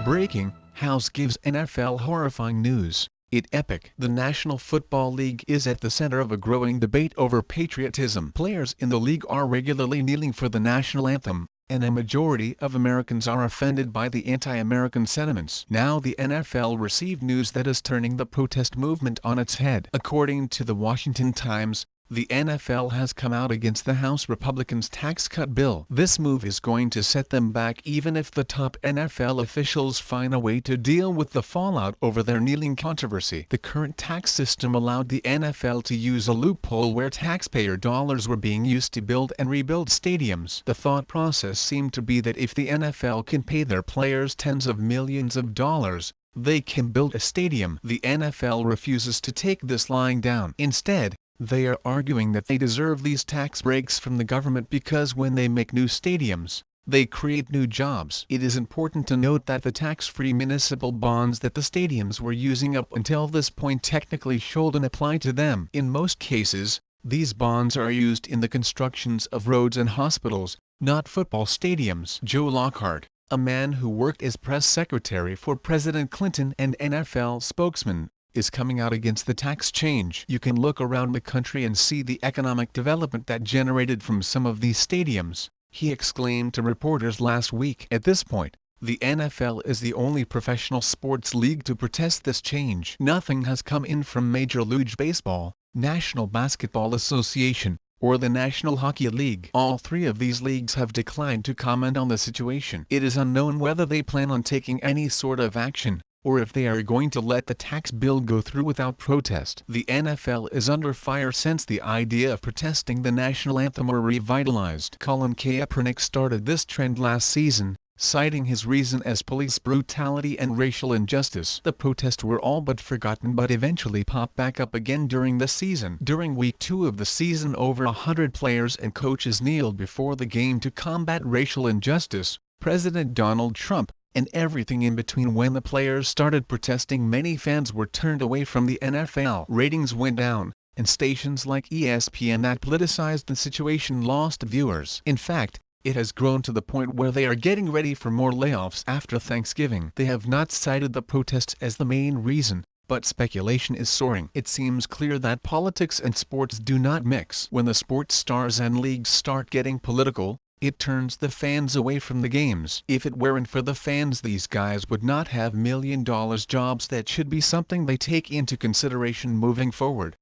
Breaking, House gives NFL horrifying news. It epic. The National Football League is at the center of a growing debate over patriotism. Players in the league are regularly kneeling for the national anthem, and a majority of Americans are offended by the anti-American sentiments. Now the NFL received news that is turning the protest movement on its head. According to the Washington Times, the NFL has come out against the House Republicans' tax cut bill. This move is going to set them back even if the top NFL officials find a way to deal with the fallout over their kneeling controversy. The current tax system allowed the NFL to use a loophole where taxpayer dollars were being used to build and rebuild stadiums. The thought process seemed to be that if the NFL can pay their players tens of millions of dollars, they can build a stadium. The NFL refuses to take this lying down. Instead, they are arguing that they deserve these tax breaks from the government because when they make new stadiums, they create new jobs. It is important to note that the tax-free municipal bonds that the stadiums were using up until this point technically shouldn't apply to them. In most cases, these bonds are used in the constructions of roads and hospitals, not football stadiums. Joe Lockhart, a man who worked as press secretary for President Clinton and NFL spokesman, is coming out against the tax change. You can look around the country and see the economic development that generated from some of these stadiums, he exclaimed to reporters last week. At this point, the NFL is the only professional sports league to protest this change. Nothing has come in from Major League Baseball, National Basketball Association, or the National Hockey League. All three of these leagues have declined to comment on the situation. It is unknown whether they plan on taking any sort of action, or if they are going to let the tax bill go through without protest. The NFL is under fire since the idea of protesting the national anthem were revitalized. Colin Kaepernick started this trend last season, citing his reason as police brutality and racial injustice. The protests were all but forgotten but eventually popped back up again during the season. During week 2 of the season, over 100 players and coaches kneeled before the game to combat racial injustice, President Donald Trump, and everything in between. When the players started protesting, many fans were turned away from the NFL. Ratings went down, and stations like ESPN that politicized the situation lost viewers. In fact, it has grown to the point where they are getting ready for more layoffs after Thanksgiving. They have not cited the protests as the main reason, but speculation is soaring. It seems clear that politics and sports do not mix. When the sports stars and leagues start getting political, it turns the fans away from the games. If it weren't for the fans, these guys would not have $1 million jobs. That should be something they take into consideration moving forward.